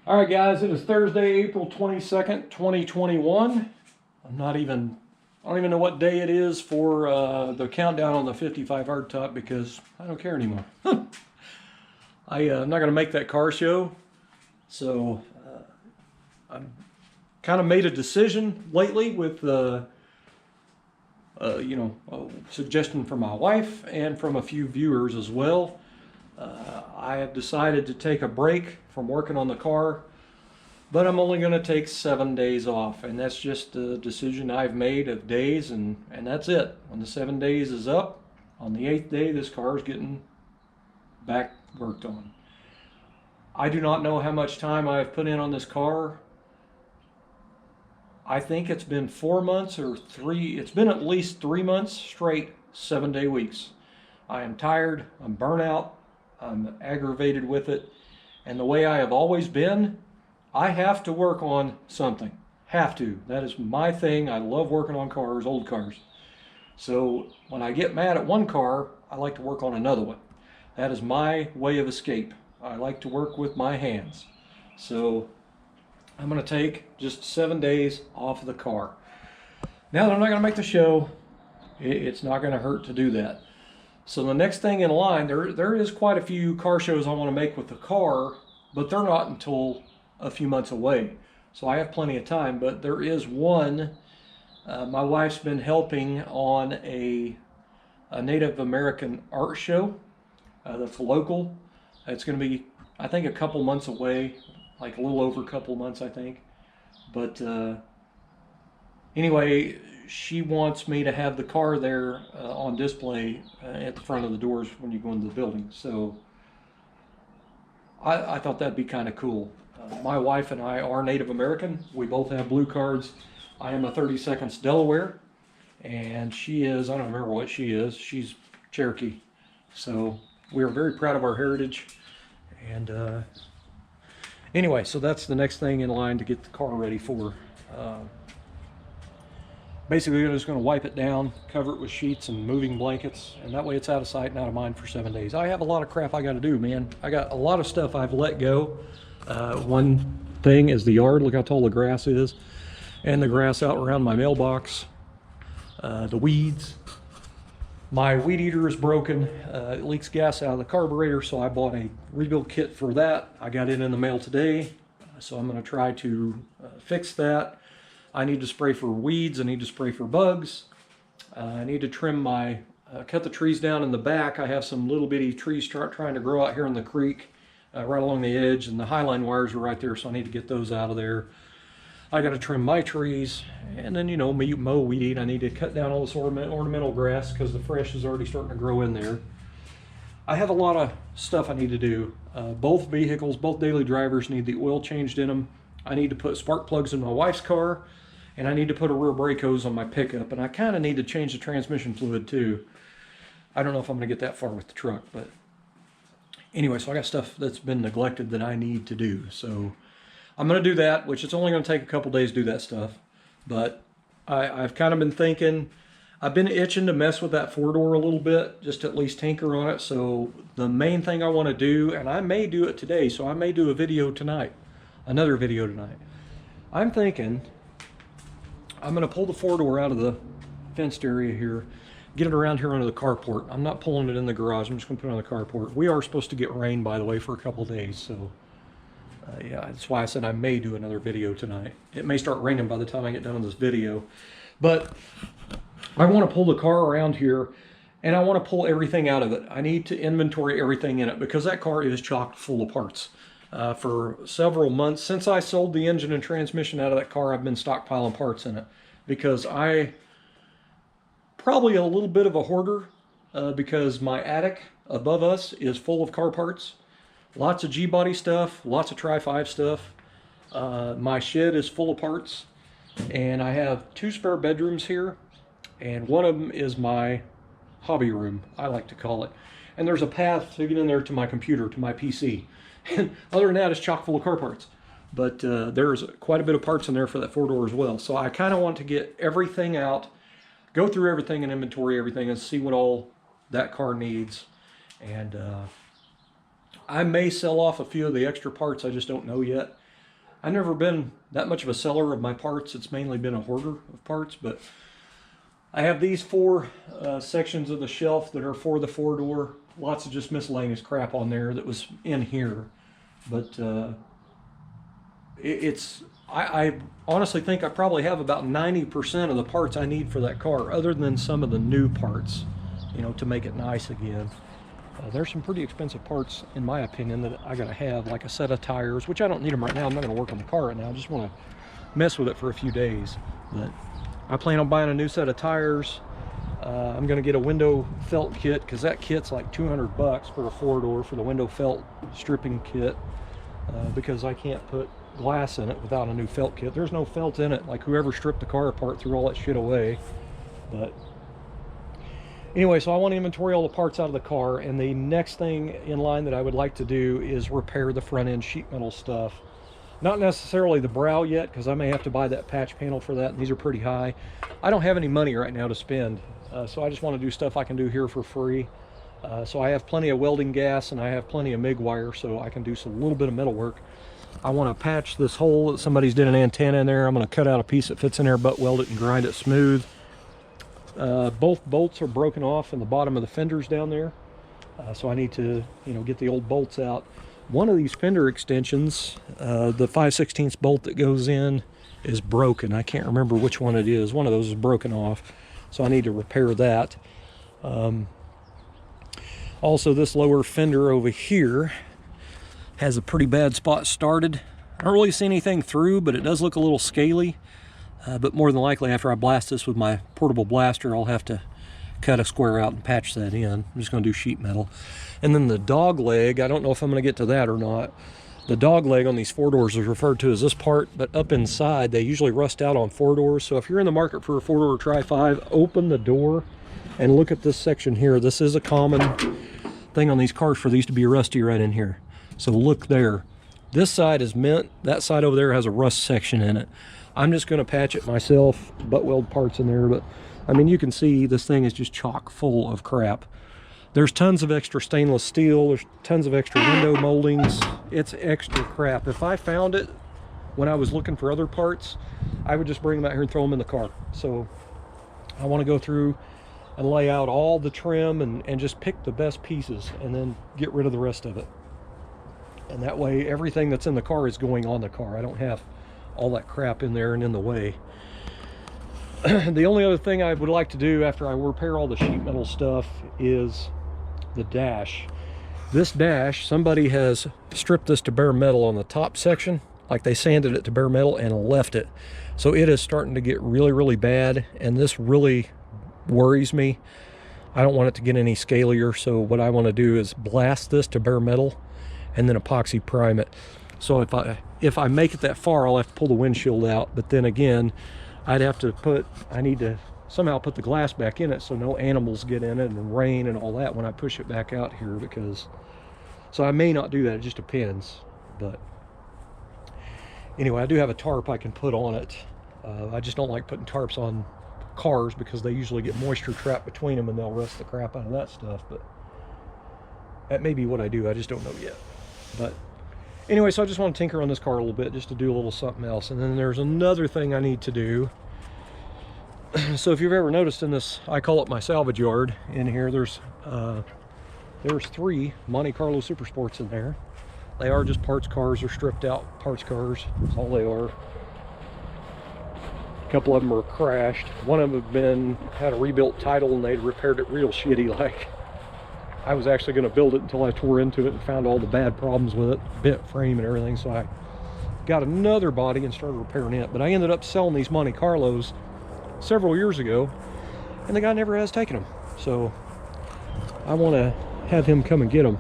All right, guys, it is Thursday, April 22nd, 2021. I don't even know what day it is for the countdown on the 55 hardtop because I don't care anymore. I'm not going to make that car show, so I've kind of made a decision lately with a suggestion from my wife and from a few viewers as well. I have decided to take a break from working on the car, but I'm only going to take 7 days off, and that's just a decision I've made of days, and that's it. When the 7 days is up, on the 8th day, this car is getting back worked on. I do not know how much time I've put in on this car. I think it's been 4 months or it's been at least 3 months straight, 7-day weeks. I am tired, I'm burnt out, I'm aggravated with it, and the way I have always been, I have to work on something. Have to. That is my thing. I love working on cars, old cars. So when I get mad at one car, I like to work on another one. That is my way of escape. I like to work with my hands. So I'm going to take just 7 days off of the car. Now that I'm not going to make the show, it's not going to hurt to do that. So the next thing in line, there is quite a few car shows I want to make with the car, but they're not until a few months away. So I have plenty of time, but there is one. My wife's been helping on a Native American art show that's local. It's going to be, I think, a couple months away, like a little over a couple months, I think. But anyway, she wants me to have the car there on display at the front of the doors when you go into the building. So I thought that'd be kind of cool. My wife and I are Native American. We both have blue cards. I am a 32nd Delaware, and she is, I don't remember what she is, she's Cherokee. So we are very proud of our heritage. And anyway, so that's the next thing in line to get the car ready for. Basically, I'm just going to wipe it down, cover it with sheets and moving blankets, and that way it's out of sight and out of mind for 7 days. I have a lot of crap I got to do, man. I got a lot of stuff I've let go. One thing is the yard. Look how tall the grass is, and the grass out around my mailbox. The weeds. My weed eater is broken. It leaks gas out of the carburetor, so I bought a rebuild kit for that. I got it in the mail today, so I'm going to try to fix that. I need to spray for weeds. I need to spray for bugs. I need to trim cut the trees down in the back. I have some little bitty trees trying to grow out here in the creek, right along the edge, and the highline wires are right there, so I need to get those out of there. I got to trim my trees, and then, mow, weed eat. I need to cut down all this ornamental grass because the fresh is already starting to grow in there. I have a lot of stuff I need to do. Both vehicles, both daily drivers need the oil changed in them. I need to put spark plugs in my wife's car, and I need to put a rear brake hose on my pickup, and I kind of need to change the transmission fluid too. I don't know if I'm going to get that far with the truck, but anyway, so I got stuff that's been neglected that I need to do. So I'm going to do that, which it's only going to take a couple days to do that stuff. But I've kind of been thinking, I've been itching to mess with that four-door a little bit, just to at least tinker on it. So the main thing I want to do, and I may do it today, so I may do a video tonight, another video tonight. I'm thinking I'm going to pull the four-door out of the fenced area here, get it around here under the carport. I'm not pulling it in the garage. I'm just going to put it on the carport. We are supposed to get rain, by the way, for a couple days. So, yeah, that's why I said I may do another video tonight. It may start raining by the time I get done with this video. But I want to pull the car around here, and I want to pull everything out of it. I need to inventory everything in it because that car is chock full of parts. For several months, since I sold the engine and transmission out of that car, I've been stockpiling parts in it because I probably a little bit of a hoarder because my attic above us is full of car parts. Lots of G-body stuff, lots of Tri-5 stuff. My shed is full of parts, and I have 2 spare bedrooms here, and one of them is my hobby room, I like to call it. And there's a path to get in there to my computer, to my PC. And other than that, it's chock full of car parts. But there's quite a bit of parts in there for that four-door as well. So I kind of want to get everything out, go through everything and inventory everything and see what all that car needs. And I may sell off a few of the extra parts, I just don't know yet. I've never been that much of a seller of my parts. It's mainly been a hoarder of parts, but I have these 4 sections of the shelf that are for the 4-door. Lots of just miscellaneous crap on there that was in here. But I honestly think I probably have about 90% of the parts I need for that car, other than some of the new parts, you know, to make it nice again. There's some pretty expensive parts, in my opinion, that I gotta have, like a set of tires, which I don't need them right now. I'm not gonna work on the car right now. I just wanna mess with it for a few days. But I plan on buying a new set of tires. I'm gonna get a window felt kit, because that kit's like 200 bucks for a 4-door for the window felt stripping kit, because I can't put glass in it without a new felt kit. There's no felt in it. Like, whoever stripped the car apart threw all that shit away. But anyway, so I want to inventory all the parts out of the car, and the next thing in line that I would like to do is repair the front end sheet metal stuff. Not necessarily the brow yet, because I may have to buy that patch panel for that, and these are pretty high. I don't have any money right now to spend, so I just want to do stuff I can do here for free. So I have plenty of welding gas, and I have plenty of MIG wire, so I can do a little bit of metal work. I want to patch this hole that somebody's did an antenna in there. I'm going to cut out a piece that fits in there, butt weld it, and grind it smooth. Both bolts are broken off in the bottom of the fenders down there, so I need to, you know, get the old bolts out. One of these fender extensions, the 5/16 bolt that goes in, is broken. I can't remember which one it is. One of those is broken off, so I need to repair that. Also, this lower fender over here has a pretty bad spot started. I don't really see anything through, but it does look a little scaly. But more than likely, after I blast this with my portable blaster, I'll have to cut a square out and patch that in. I'm just going to do sheet metal. And then the dog leg, I don't know if I'm going to get to that or not. The dog leg on these 4-doors is referred to as this part, but up inside, they usually rust out on 4-doors. So if you're in the market for a 4-door Tri-5, open the door and look at this section here. This is a common thing on these cars for these to be rusty right in here. So look there. This side is mint. That side over there has a rust section in it. I'm just going to patch it myself, butt weld parts in there, but I mean, you can see this thing is just chock full of crap. There's tons of extra stainless steel. There's tons of extra window moldings. It's extra crap. If I found it when I was looking for other parts, I would just bring them out here and throw them in the car. So I want to go through and lay out all the trim and just pick the best pieces and then get rid of the rest of it. And that way, everything that's in the car is going on the car. I don't have all that crap in there and in the way. The only other thing I would like to do after I repair all the sheet metal stuff is the dash. This dash, somebody has stripped this to bare metal on the top section, like they sanded it to bare metal and left it. So it is starting to get really, really bad, and this really worries me. I don't want it to get any scalier, so what I want to do is blast this to bare metal and then epoxy prime it. So if I make it that far, I'll have to pull the windshield out, but then again, I need to somehow put the glass back in it so no animals get in it and rain and all that when I push it back out here, because, so I may not do that, it just depends. But anyway, I do have a tarp I can put on it. I just don't like putting tarps on cars because they usually get moisture trapped between them and they'll rust the crap out of that stuff, but that may be what I do, I just don't know yet. But anyway, so I just want to tinker on this car a little bit just to do a little something else. And then there's another thing I need to do. So if you've ever noticed in this, I call it my salvage yard in here, there's 3 Monte Carlo Super Sports in there. They are just parts cars, or stripped out parts cars, that's all they are. A couple of them are crashed. One of them had a rebuilt title and they'd repaired it real shitty. Like, I was actually going to build it until I tore into it and found all the bad problems with it, bent frame and everything, so I got another body and started repairing it. But I ended up selling these Monte Carlos several years ago, and the guy never has taken them, so I want to have him come and get them.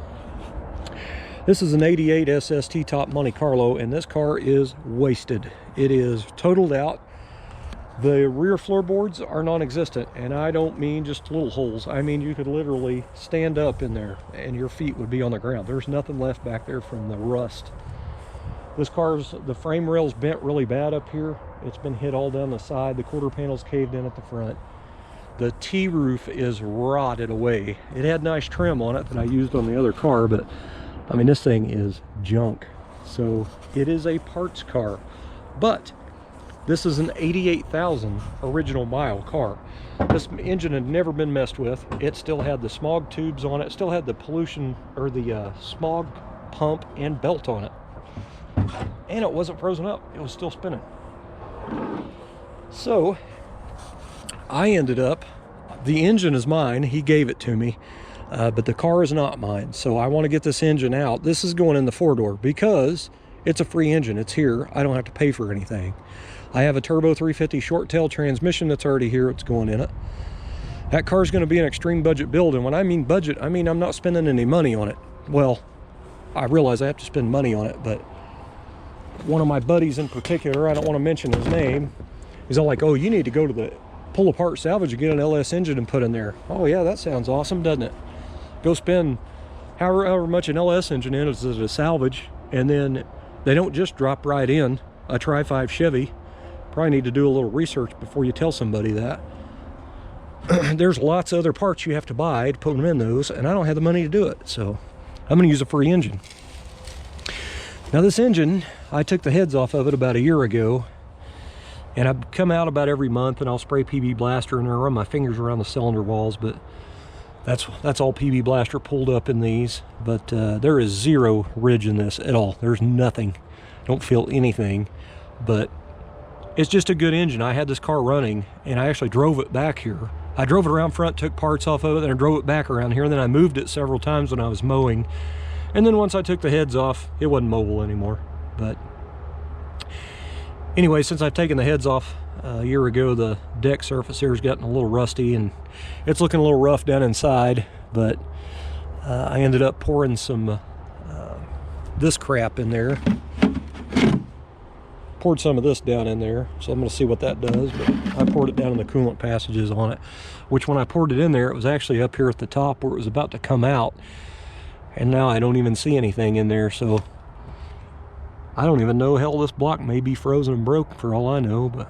This is an 88 SST top Monte Carlo, and this car is wasted. It is totaled out. The rear floorboards are non-existent, and I don't mean just little holes. I mean you could literally stand up in there and your feet would be on the ground. There's nothing left back there from the rust. This car's, the frame rail's bent really bad up here. It's been hit all down the side. The quarter panel's caved in at the front. The T-roof is rotted away. It had nice trim on it that I used on the other car, but I mean, this thing is junk. So it is a parts car, but this is an 88,000 original mile car. This engine had never been messed with. It still had the smog tubes on it. It still had the pollution, or the smog pump and belt on it. And it wasn't frozen up. It was still spinning. So I ended up, the engine is mine. He gave it to me, but the car is not mine. So I want to get this engine out. This is going in the 4-door because it's a free engine. It's here. I don't have to pay for anything. I have a turbo 350 short tail transmission that's already here. It's going in it. That car's going to be an extreme budget build. And when I mean budget, I mean I'm not spending any money on it. Well, I realize I have to spend money on it, but one of my buddies in particular, I don't want to mention his name, he's all like, oh, you need to go to the pull apart salvage and get an LS engine and put in there. Oh yeah, that sounds awesome, doesn't it? Go spend however much an LS engine is at a salvage, and then they don't just drop right in a Tri-5 Chevy. Probably need to do a little research before you tell somebody that. There's lots of other parts you have to buy to put them in those, and I don't have the money to do it, so I'm going to use a free engine. Now this engine, I took the heads off of it about a year ago, and I've come out about every month and I'll spray PB Blaster and I run my fingers around the cylinder walls, but that's all PB Blaster pulled up in these. But there is zero ridge in this at all. There's nothing. Don't feel anything, but it's just a good engine. I had this car running and I actually drove it back here. I drove it around front, took parts off of it, then I drove it back around here, and then I moved it several times when I was mowing. And then once I took the heads off, it wasn't mobile anymore. But anyway, since I've taken the heads off a year ago, the deck surface here has gotten a little rusty and it's looking a little rough down inside. But I ended up pouring some this crap in there. Poured some of this down in there, so I'm going to see what that does. But I poured it down in the coolant passages on it, which when I poured it in there, it was actually up here at the top where it was about to come out, and now I don't even see anything in there. So I don't even know. Hell, this block may be frozen and broke for all I know. But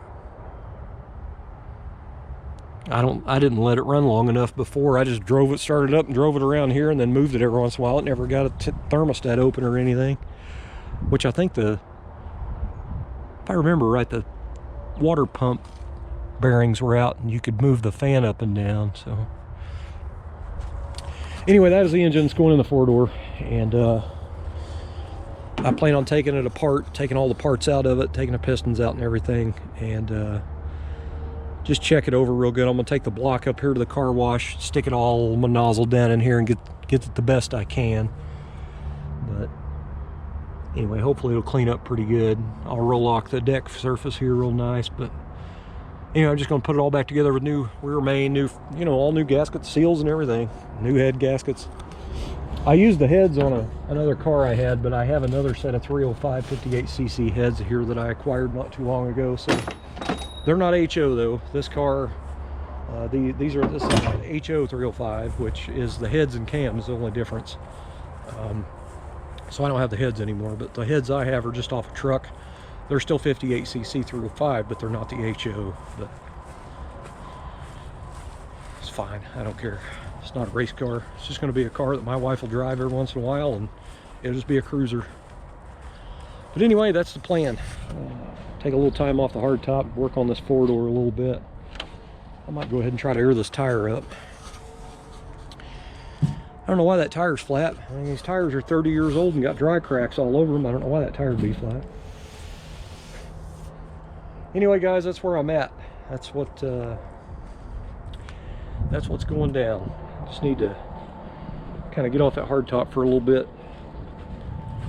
I didn't let it run long enough before. I just drove it, started up and drove it around here, and then moved it every once in a while. It never got a thermostat open or anything, which I think if I remember right, the water pump bearings were out and you could move the fan up and down. So anyway, that is the engine. It's going in the 4-door, and I plan on taking it apart, taking all the parts out of it, taking the pistons out and everything, and just check it over real good. I'm gonna take the block up here to the car wash, stick it all, my nozzle down in here, and get it the best I can. But anyway, hopefully it'll clean up pretty good. I'll roll lock the deck surface here real nice. But anyway, I'm just going to put it all back together with new rear main, new, all new gasket seals and everything, new head gaskets. I used the heads on another car I had, but I have another set of 305 58cc heads here that I acquired not too long ago. So they're not HO though. This car, this is an HO 305, which is the heads and cams, the only difference. So I don't have the heads anymore, but the heads I have are just off a truck. They're still 58cc 305, but they're not the HO. But it's fine. I don't care. It's not a race car. It's just going to be a car that my wife will drive every once in a while, and it'll just be a cruiser. But anyway, that's the plan. Take a little time off the hardtop, work on this 4-door a little bit. I might go ahead and try to air this tire up. I don't know why that tire's flat. I mean, these tires are 30 years old and got dry cracks all over them. I don't know why that tire would be flat. Anyway, guys, that's where I'm at. That's what's going down. Just need to kind of get off that hardtop for a little bit,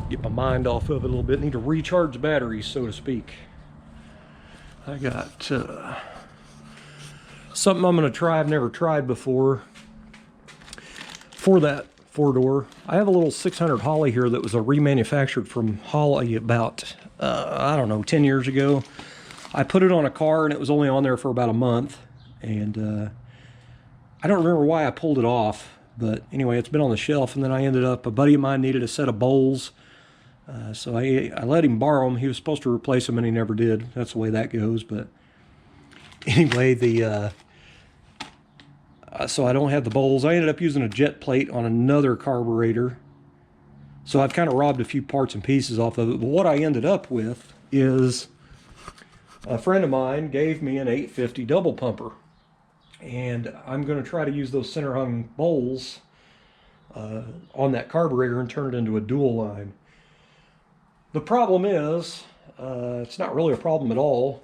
get my mind off of it a little bit. Need to recharge the batteries, so to speak. I got something I'm going to try I've never tried before. For that 4-door, I have a little 600 Holly here that was a remanufactured from Holly about, I don't know, 10 years ago. I put it on a car and it was only on there for about a month, and I don't remember why I pulled it off, but anyway, it's been on the shelf. And then I ended up, a buddy of mine needed a set of bowls, so I let him borrow them. He was supposed to replace them and he never did. That's the way that goes. But anyway, so I don't have the bowls. I ended up using a jet plate on another carburetor So I've kind of robbed a few parts and pieces off of it. But what I ended up with is a friend of mine gave me an 850 double pumper. And I'm going to try to use those center hung bowls on that carburetor and turn it into a dual line. The problem is, it's not really a problem at all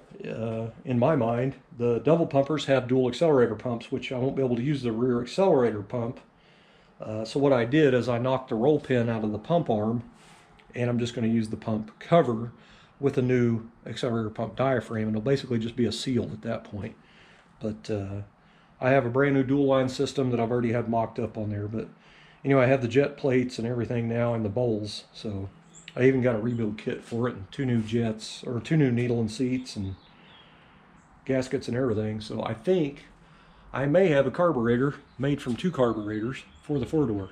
in my mind. The double pumpers have dual accelerator pumps, which I won't be able to use the rear accelerator pump. So what I did is I knocked the roll pin out of the pump arm, and I'm just going to use the pump cover with a new accelerator pump diaphragm, and it'll basically just be a seal at that point. But I have a brand new dual line system that I've already had mocked up on there. But anyway, I have the jet plates and everything now and the bowls. So I even got a rebuild kit for it and 2 new jets, or 2 new needle and seats and gaskets and everything. So I think I may have a carburetor made from 2 carburetors for the 4-door.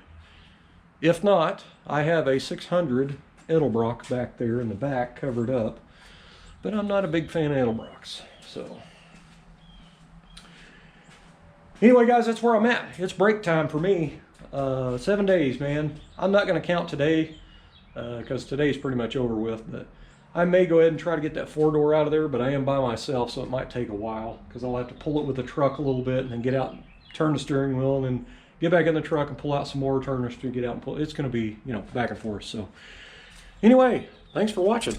If not, I have a 600 Edelbrock back there in the back covered up. But I'm not a big fan of Edelbrocks. So anyway, guys, that's where I'm at. It's break time for me. 7 days, man. I'm not going to count today because today's pretty much over with. But I may go ahead and try to get that 4-door out of there, but I am by myself, so it might take a while because I'll have to pull it with the truck a little bit and then get out and turn the steering wheel and then get back in the truck and pull out some more, turn the steering, get out and pull. It's going to be, you know, back and forth. So anyway, thanks for watching.